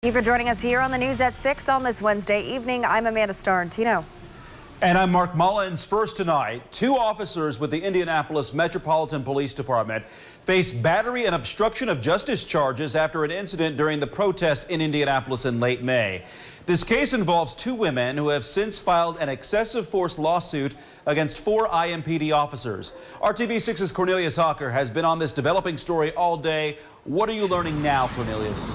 Thank you for joining us here on the News at 6 on this Wednesday evening. I'm Amanda Starantino. And I'm Mark Mullins. First tonight, 2 officers with the Indianapolis Metropolitan Police Department face battery and obstruction of justice charges after an incident during the protests in Indianapolis in late May. This case involves 2 women who have since filed an excessive force lawsuit against 4 IMPD officers. RTV6's Cornelius Hawker has been on this developing story all day. What are you learning now, Cornelius?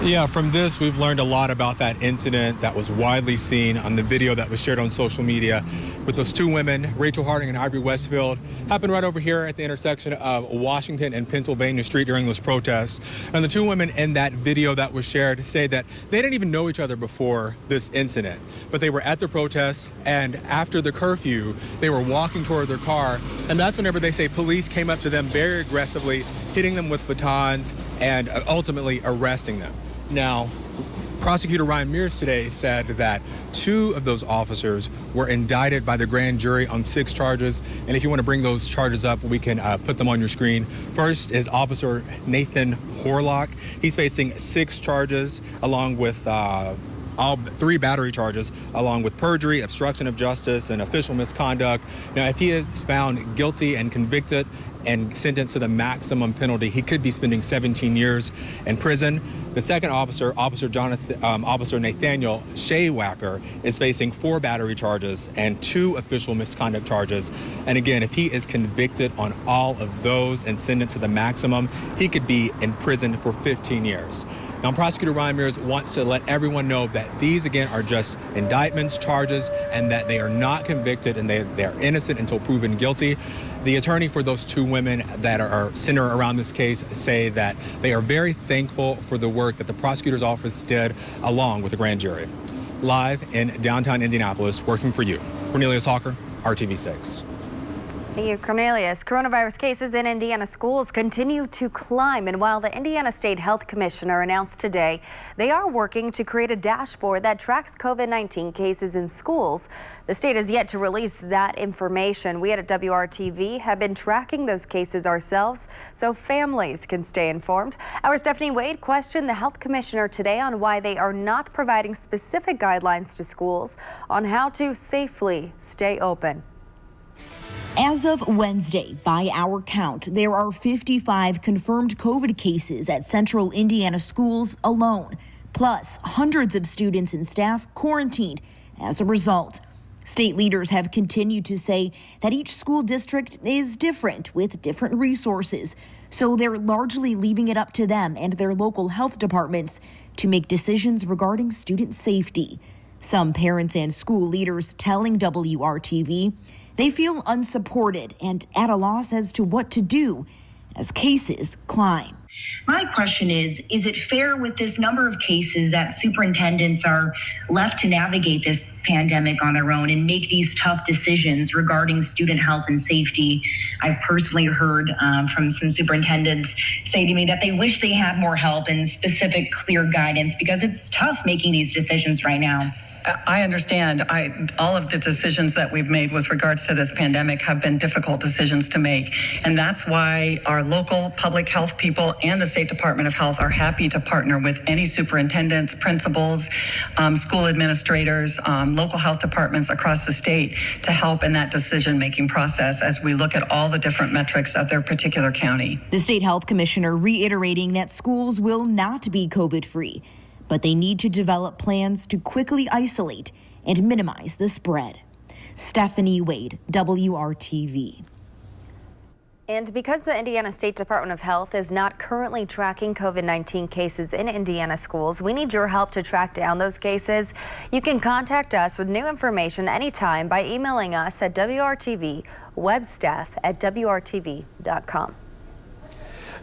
Yeah, from this, we've learned a lot about that incident that was widely seen on the video that was shared on social media with those 2 women, Rachel Harding and Ivory Westfield, happened right over here at the intersection of Washington and Pennsylvania Street during those protests. And the 2 women in that video that was shared say that they didn't even know each other before this incident, but they were at the protest, and after the curfew, they were walking toward their car, and that's whenever they say police came up to them very aggressively, hitting them with batons and ultimately arresting them. Now, Prosecutor Ryan Mears today said that 2 of those officers were indicted by the grand jury on 6 charges. And if you want to bring those charges up, we can put them on your screen. First is Officer Nathan Horlock. He's facing 6 charges along with all 3 battery charges, along with perjury, obstruction of justice, and official misconduct. Now, if he is found guilty and convicted and sentenced to the maximum penalty, he could be spending 17 years in prison. The second officer, Officer Nathaniel Shaywacker, is facing 4 battery charges and 2 official misconduct charges. And again, if he is convicted on all of those and sentenced to the maximum, he could be in prison for 15 years. Now, Prosecutor Ryan Mears wants to let everyone know that these, again, are just indictments, charges, and that they are not convicted and they are innocent until proven guilty. The attorney for those 2 women that are centered around this case say that they are very thankful for the work that the prosecutor's office did along with the grand jury. Live in downtown Indianapolis, working for you, Cornelius Hawker, RTV6. Thank you, Cornelius. Coronavirus cases in Indiana schools continue to climb, and while the Indiana State Health Commissioner announced today they are working to create a dashboard that tracks COVID-19 cases in schools, the state has yet to release that information. We at WRTV have been tracking those cases ourselves so families can stay informed. Our Stephanie Wade questioned the health commissioner today on why they are not providing specific guidelines to schools on how to safely stay open. As of Wednesday, by our count, there are 55 confirmed COVID cases at Central Indiana schools alone, plus hundreds of students and staff quarantined as a result. State leaders have continued to say that each school district is different with different resources, so they're largely leaving it up to them and their local health departments to make decisions regarding student safety. Some parents and school leaders telling WRTV they feel unsupported and at a loss as to what to do as cases climb. My question is it fair with this number of cases that superintendents are left to navigate this pandemic on their own and make these tough decisions regarding student health and safety? I've personally heard from some superintendents say to me that they wish they had more help and specific, clear guidance because it's tough making these decisions right now. I understand. All of the decisions that we've made with regards to this pandemic have been difficult decisions to make. And that's why our local public health people and the State Department of Health are happy to partner with any superintendents, principals, school administrators, local health departments across the state to help in that decision-making process as we look at all the different metrics of their particular county. The state health commissioner reiterating that schools will not be COVID-free, but they need to develop plans to quickly isolate and minimize the spread. Stephanie Wade, WRTV. And because the Indiana State Department of Health is not currently tracking COVID-19 cases in Indiana schools, we need your help to track down those cases. You can contact us with new information anytime by emailing us at WRTV@WRTV.com.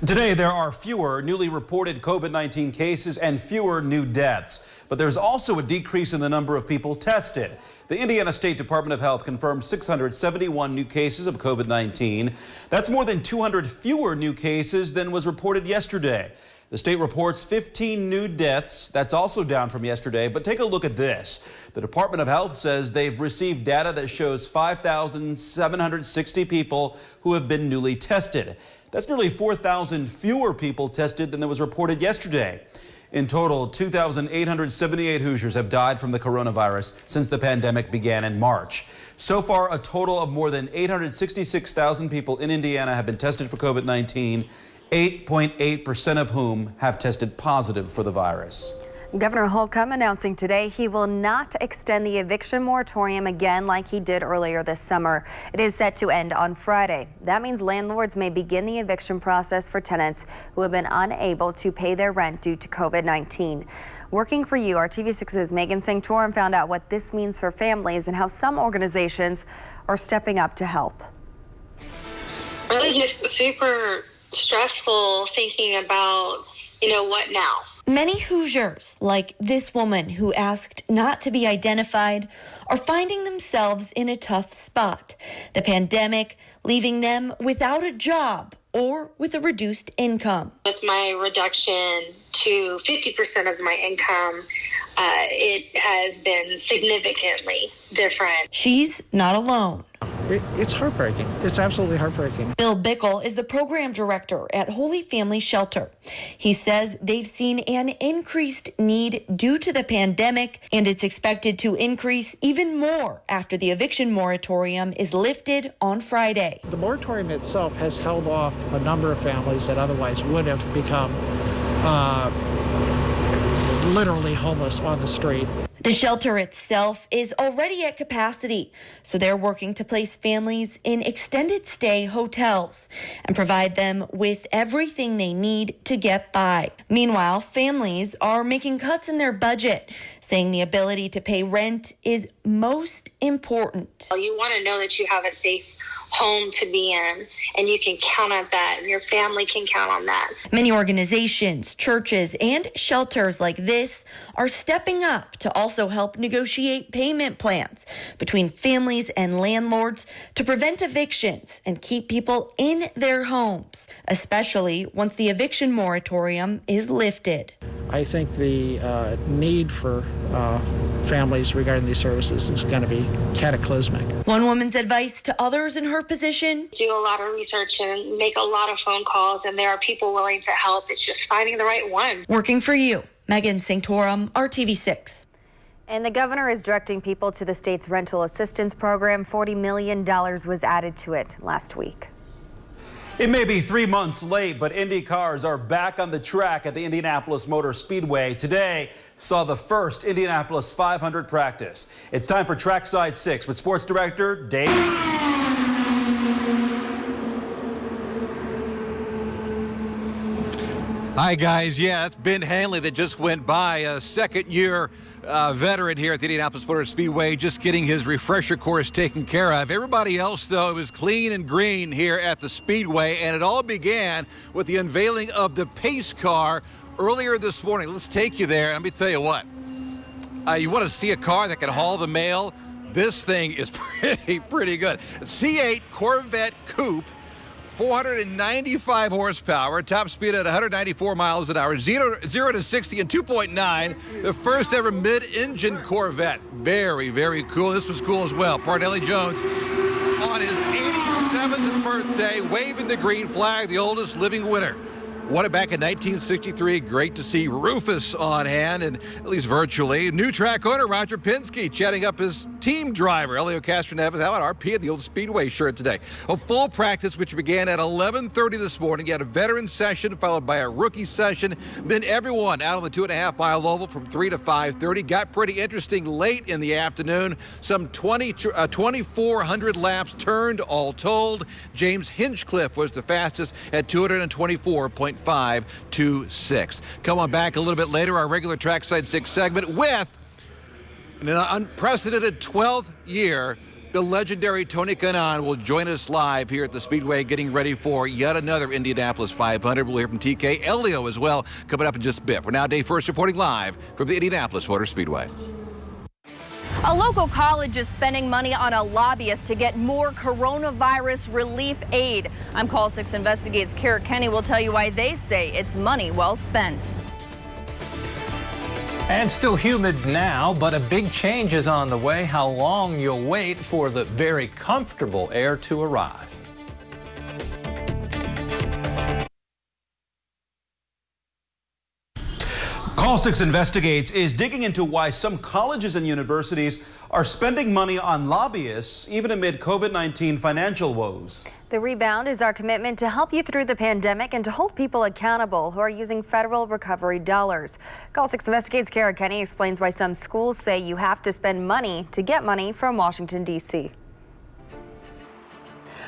Today, there are fewer newly reported COVID-19 cases and fewer new deaths. But there's also a decrease in the number of people tested. The Indiana State Department of Health confirmed 671 new cases of COVID-19. That's more than 200 fewer new cases than was reported yesterday. The state reports 15 new deaths. That's also down from yesterday. But take a look at this. The Department of Health says they've received data that shows 5,760 people who have been newly tested. That's nearly 4,000 fewer people tested than there was reported yesterday. In total, 2,878 Hoosiers have died from the coronavirus since the pandemic began in March. So far, a total of more than 866,000 people in Indiana have been tested for COVID-19, 8.8% of whom have tested positive for the virus. Governor Holcomb announcing today he will not extend the eviction moratorium again like he did earlier this summer. It is set to end on Friday. That means landlords may begin the eviction process for tenants who have been unable to pay their rent due to COVID-19. Working for you, RTV6's Megan Sanctorum found out what this means for families and how some organizations are stepping up to help. Really just super stressful thinking about, what now? Many Hoosiers, like this woman who asked not to be identified, are finding themselves in a tough spot. The pandemic leaving them without a job or with a reduced income. With my reduction to 50% of my income, it has been significantly different. She's not alone. It's heartbreaking. It's absolutely heartbreaking. Bill Bickle is the program director at Holy Family Shelter. He says they've seen an increased need due to the pandemic, and it's expected to increase even more after the eviction moratorium is lifted on Friday. The moratorium itself has held off a number of families that otherwise would have become literally homeless on the street. The shelter itself is already at capacity, so they're working to place families in extended stay hotels and provide them with everything they need to get by. Meanwhile, families are making cuts in their budget, saying the ability to pay rent is most important. You want to know that you have a safe home to be in, and you can count on that, and your family can count on that. Many organizations, churches, and shelters like this are stepping up to also help negotiate payment plans between families and landlords to prevent evictions and keep people in their homes, especially once the eviction moratorium is lifted. I think the need for families regarding these services is going to be cataclysmic. One woman's advice to others in her position: do a lot of research and make a lot of phone calls, and there are people willing to help. It's just finding the right one. Working for you, Megan Sanctorum, RTV6. And the governor is directing people to the state's rental assistance program. $40 million was added to it last week. It may be 3 months late, but Indy cars are back on the track at the Indianapolis Motor Speedway. Today saw the first Indianapolis 500 practice. It's time for Trackside 6 with sports director Dave. Hi, guys. Yeah, it's Ben Hanley that just went by, a second-year veteran here at the Indianapolis Motor Speedway, just getting his refresher course taken care of. Everybody else, though, it was clean and green here at the Speedway, and it all began with the unveiling of the pace car earlier this morning. Let's take you there. Let me tell you what. You want to see a car that can haul the mail? This thing is pretty good. C8 Corvette Coupe. 495 horsepower, top speed at 194 miles an hour, 0 to 60 in 2.9, the first ever mid-engine Corvette. Very, very cool. This was cool as well. Parnelli Jones on his 87th birthday, waving the green flag, the oldest living winner. Won it back in 1963. Great to see Rufus on hand, and at least virtually. New track owner Roger Penske chatting up his team driver, Elio Castroneves. How about RP in the old Speedway shirt today? A full practice, which began at 11:30 this morning. You had a veteran session followed by a rookie session. Then everyone out on the 2.5-mile oval from 3 to 5:30. Got pretty interesting late in the afternoon. Some 2,400 laps turned all told. James Hinchcliffe was the fastest at 224.526. Come on back a little bit later, our regular Trackside 6 segment with an unprecedented 12th year. The legendary Tony Kanaan will join us live here at the Speedway, getting ready for yet another Indianapolis 500. We'll hear from TK Elio as well, coming up in just a bit. For now, Dave First reporting live from the Indianapolis Motor Speedway. A local college is spending money on a lobbyist to get more coronavirus relief aid. I'm Call 6 Investigates' Kara Kenny will tell you why they say it's money well spent. And still humid now, but a big change is on the way. How long you'll wait for the very comfortable air to arrive. Call 6 Investigates is digging into why some colleges and universities are spending money on lobbyists even amid COVID-19 financial woes. The Rebound is our commitment to help you through the pandemic and to hold people accountable who are using federal recovery dollars. Call 6 Investigates' Kara Kenny explains why some schools say you have to spend money to get money from Washington, D.C.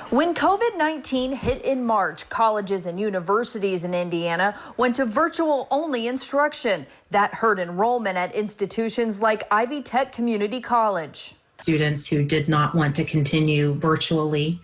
When COVID-19 hit in March, colleges and universities in Indiana went to virtual-only instruction. That hurt enrollment at institutions like Ivy Tech Community College. Students who did not want to continue virtually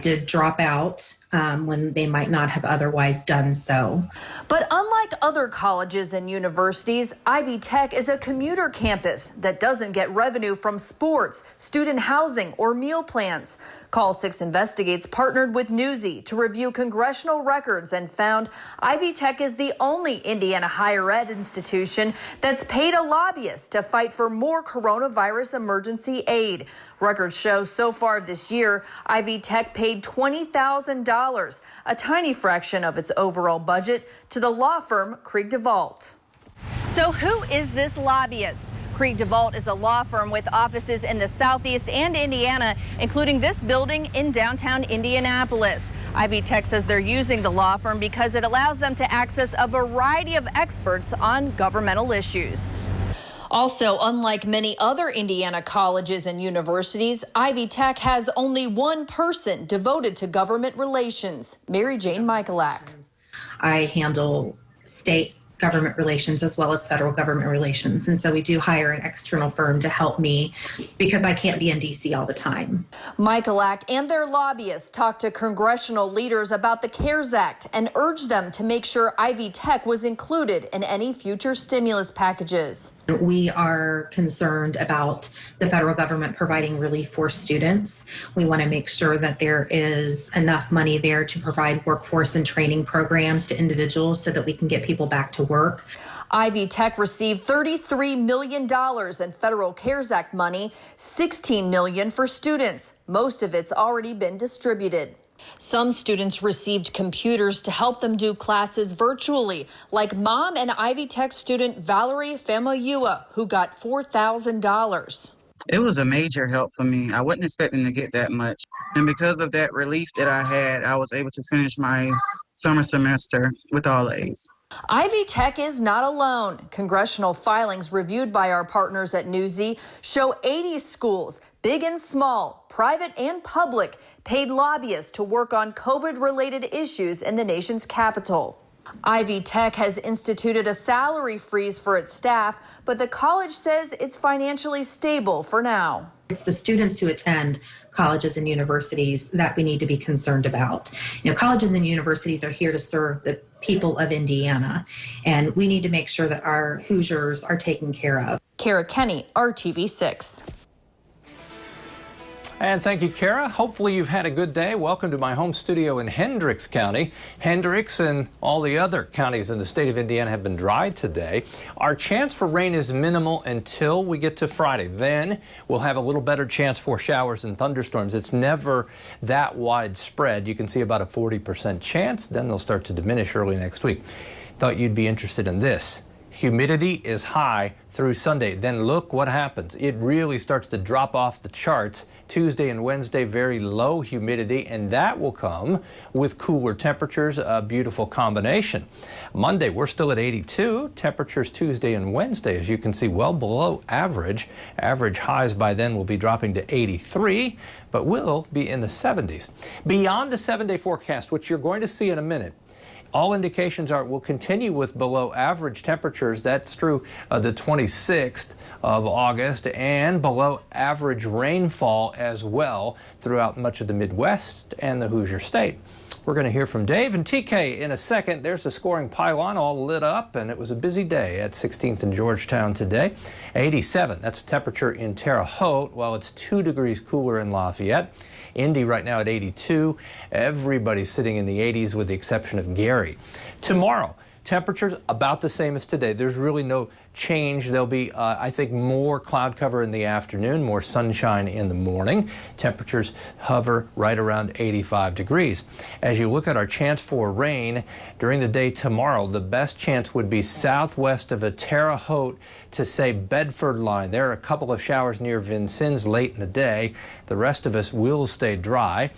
did drop out when they might not have otherwise done so. But unlike other colleges and universities, Ivy Tech is a commuter campus that doesn't get revenue from sports, student housing, or meal plans. Call 6 Investigates partnered with Newsy to review congressional records and found Ivy Tech is the only Indiana higher ed institution that's paid a lobbyist to fight for more coronavirus emergency aid. Records show so far this year, Ivy Tech paid $20,000, a tiny fraction of its overall budget, to the law firm Krieg DeVault. So who is this lobbyist? Krieg DeVault is a law firm with offices in the Southeast and Indiana, including this building in downtown Indianapolis. Ivy Tech says they're using the law firm because it allows them to access a variety of experts on governmental issues. Also, unlike many other Indiana colleges and universities, Ivy Tech has only one person devoted to government relations, Mary Jane Michalak. I handle state government relations as well as federal government relations. And so we do hire an external firm to help me because I can't be in DC all the time. Michalak and their lobbyists talked to congressional leaders about the CARES Act and urged them to make sure Ivy Tech was included in any future stimulus packages. We are concerned about the federal government providing relief for students. We want to make sure that there is enough money there to provide workforce and training programs to individuals so that we can get people back to work. Ivy Tech received $33 million in federal CARES Act money, $16 million for students. Most of it's already been distributed. Some students received computers to help them do classes virtually, like mom and Ivy Tech student Valerie Famoyua, who got $4,000. It was a major help for me. I wasn't expecting to get that much. And because of that relief that I had, I was able to finish my summer semester with all A's. Ivy Tech is not alone. Congressional filings reviewed by our partners at Newsy show 80 schools, big and small, private and public, paid lobbyists to work on COVID-related issues in the nation's capital. Ivy Tech has instituted a salary freeze for its staff, but the college says it's financially stable for now. It's the students who attend colleges and universities that we need to be concerned about. You know, colleges and universities are here to serve the people of Indiana, and we need to make sure that our Hoosiers are taken care of. Kara Kenny, RTV6. And thank you, Kara. Hopefully you've had a good day. Welcome to my home studio in Hendricks County. Hendricks and all the other counties in the state of Indiana have been dry today. Our chance for rain is minimal until we get to Friday. Then we'll have a little better chance for showers and thunderstorms. It's never that widespread. You can see about a 40% chance. Then they'll start to diminish early next week. Thought you'd be interested in this. Humidity is high through Sunday. Then look what happens. It really starts to drop off the charts. Tuesday and Wednesday, very low humidity, and that will come with cooler temperatures, a beautiful combination. Monday, we're still at 82. Temperatures Tuesday and Wednesday, as you can see, well below average. Average highs by then will be dropping to 83, but will be in the 70s. Beyond the 7-day forecast, which you're going to see in a minute, all indications are we'll continue with below average temperatures. That's through the 26th of August, and below average rainfall as well throughout much of the Midwest and the Hoosier State. We're going to hear from Dave and TK in a second. There's the scoring pylon all lit up, and it was a busy day at 16th and Georgetown today. 87, that's temperature in Terre Haute, while it's 2 degrees cooler in Lafayette. Indy right now at 82. Everybody's sitting in the 80s with the exception of Gary. Tomorrow, Temperatures about the same as today. There's really no change. There'll be, I think, more cloud cover in the afternoon, more sunshine in the morning. Temperatures hover right around 85 degrees. As you look at our chance for rain during the day tomorrow, the best chance would be southwest of a Terre Haute to, say, Bedford line. There are a couple of showers near Vincennes late in the day. The rest of us will stay dry.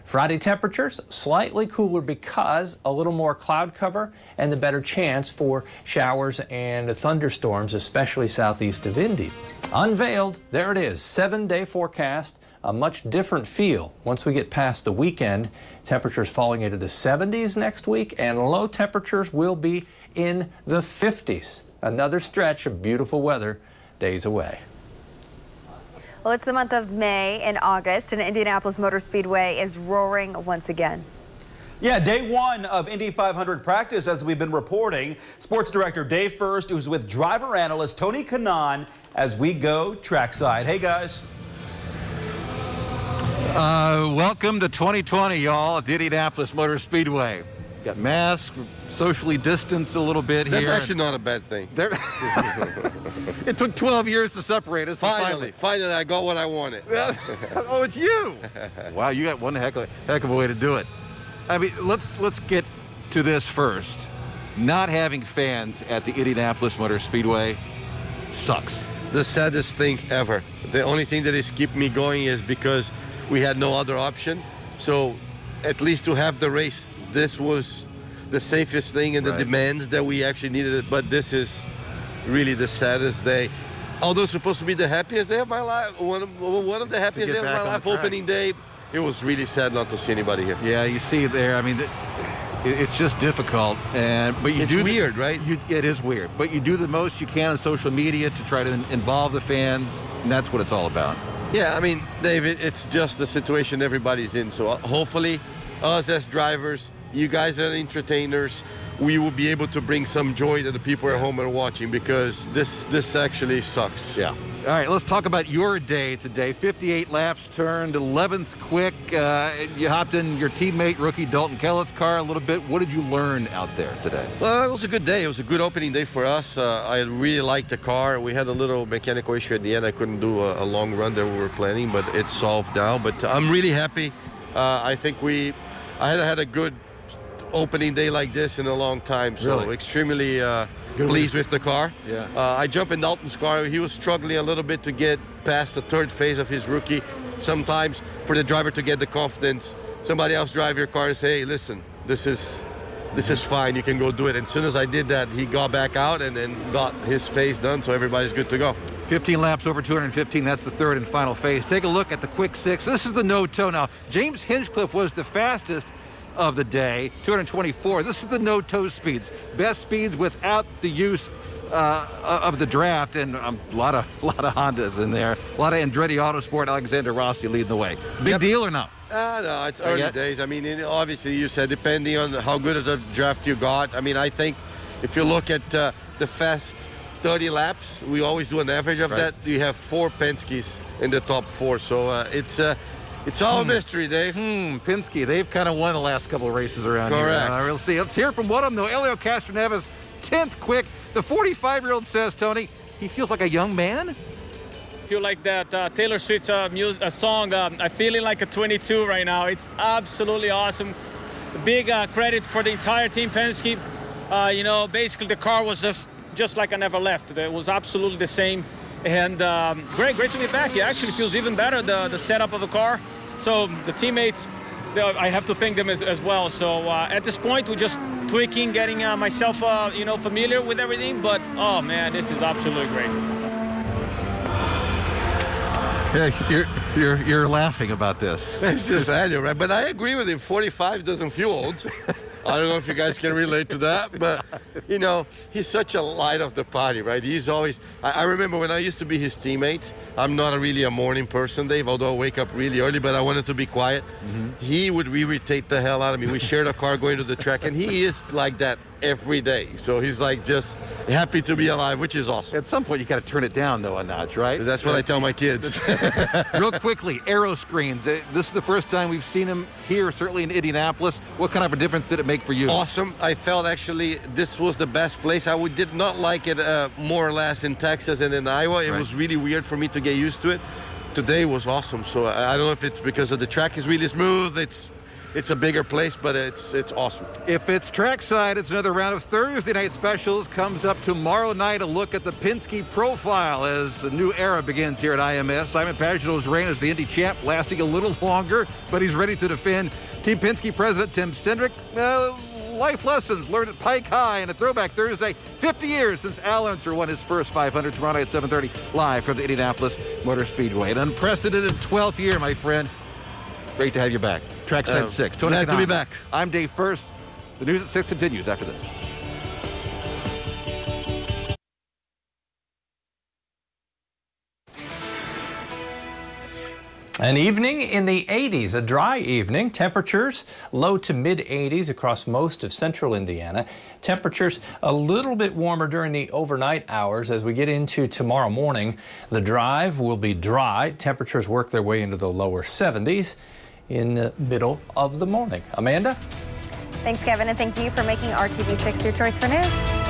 Friday temperatures slightly cooler because a little more cloud cover and the better chance for showers and thunderstorms, especially southeast of Indy. Unveiled, there it is, 7-day forecast, a much different feel once we get past the weekend. Temperatures falling into the 70s next week, and low temperatures will be in the 50s. Another stretch of beautiful weather days away. Well, it's the month of May and August, and Indianapolis Motor Speedway is roaring once again. Yeah, day one of Indy 500 practice, as we've been reporting. Sports director Dave First, who's with driver analyst Tony Kanaan, as we go trackside. Hey, guys. Welcome to 2020, y'all, at the Indianapolis Motor Speedway. Got masks, socially distanced a little bit here. That's actually not a bad thing. It took 12 years to separate us. Finally, I got what I wanted. Oh, it's you. Wow, you got one heck of a way to do it. I mean, let's get to this first. Not having fans at the Indianapolis Motor Speedway sucks. The saddest thing ever. The only thing that is keeping me going is because we had no other option. So at least to have the race, this was the safest thing and the demands that we actually needed. But this is really the saddest day. Although it's supposed to be the happiest day of my life, one of the happiest days of my life, opening day, it was really sad not to see anybody here. Yeah, you see there, I mean, it's just difficult. But it's weird, right? It is weird. But you do the most you can on social media to try to involve the fans, and that's what it's all about. Yeah, I mean, Dave, it's just the situation everybody's in. So hopefully, us as drivers, you guys are entertainers, we will be able to bring some joy to the people at home and watching, because this actually sucks. Yeah. All right, let's talk about your day today. 58 laps turned, 11th quick. You hopped in your teammate, rookie Dalton Kellett's car a little bit. What did you learn out there today? Well, it was a good day. It was a good opening day for us. I really liked the car. We had a little mechanical issue at the end. I couldn't do a long run that we were planning, but it's solved now. But I'm really happy. I think I had a good opening day like this in a long time, so really? Extremely pleased with the car. Yeah. I jumped in Dalton's car. He was struggling a little bit to get past the third phase of his rookie. Sometimes for the driver to get the confidence, somebody else drive your car and say, hey, listen, this is fine, you can go do it. And as soon as I did that, he got back out and then got his phase done, so everybody's good to go. 15 laps over 215, that's the third and final phase. Take a look at the quick six. This is the no-toe now. James Hinchcliffe was the fastest of the day, 224. This is the no-toe speeds. Best speeds without the use of the draft, and a lot of Hondas in there. A lot of Andretti Autosport, Alexander Rossi leading the way. Big deal or not? No, it's early days. I mean, obviously you said depending on how good of the draft you got. I mean, I think if you look at the fast 30 laps, we always do an average of that. You have 4 Penske's in the top 4, so it's all a mystery, Dave. Penske, they've kind of won the last couple of races around here. Correct. We'll see. Let's hear from one of them, though. Elio Castroneves, 10th quick. The 45-year-old says, Tony, he feels like a young man. I feel like that Taylor Swift's song, I'm feeling like a 22 right now. It's absolutely awesome. Big credit for the entire team Penske. Basically the car was just like I never left. It was absolutely the same. And great to be back. It actually feels even better, the setup of the car. So the teammates, I have to thank them as well. So at this point, we're just tweaking, getting myself, familiar with everything. But oh man, this is absolutely great. Yeah, you're laughing about this. It's just annual, right? But I agree with him. 45 doesn't feel old. I don't know if you guys can relate to that, but, he's such a light of the party, right? He's always, I remember when I used to be his teammate, I'm not really a morning person, Dave, although I wake up really early, but I wanted to be quiet. He would irritate the hell out of me. We shared a car going to the track, and he is like that every day. So he's like just happy to be alive, which is awesome. At some point, you got to turn it down, though, a notch, right? That's what I tell my kids. Real quickly, aero screens. This is the first time we've seen them here, certainly in Indianapolis. What kind of a difference did it make for you? Awesome. I felt actually this was the best place. I did not like it more or less in Texas and in Iowa. It was really weird for me to get used to it. Today was awesome. So I don't know if it's because of the track is really smooth. It's a bigger place, but it's awesome. If it's trackside, it's another round of Thursday night specials. Comes up tomorrow night, a look at the Penske profile as the new era begins here at IMS. Simon Pagenaud's reign as the Indy champ lasting a little longer, but he's ready to defend. Team Penske president Tim Cindric, life lessons learned at Pike High, and a throwback Thursday, 50 years since Al Unser won his first 500 tomorrow night at 7:30 live from the Indianapolis Motor Speedway. An unprecedented 12th year, my friend. Great to have you back. Trackside 6. Tony Glad to be back. I'm Dave First. The News at 6 continues after this. An evening in the 80s, a dry evening. Temperatures low to mid 80s across most of central Indiana. Temperatures a little bit warmer during the overnight hours as we get into tomorrow morning. The drive will be dry. Temperatures work their way into the lower 70s in the middle of the morning. Amanda? Thanks, Kevin, and thank you for making RTV6 your choice for news.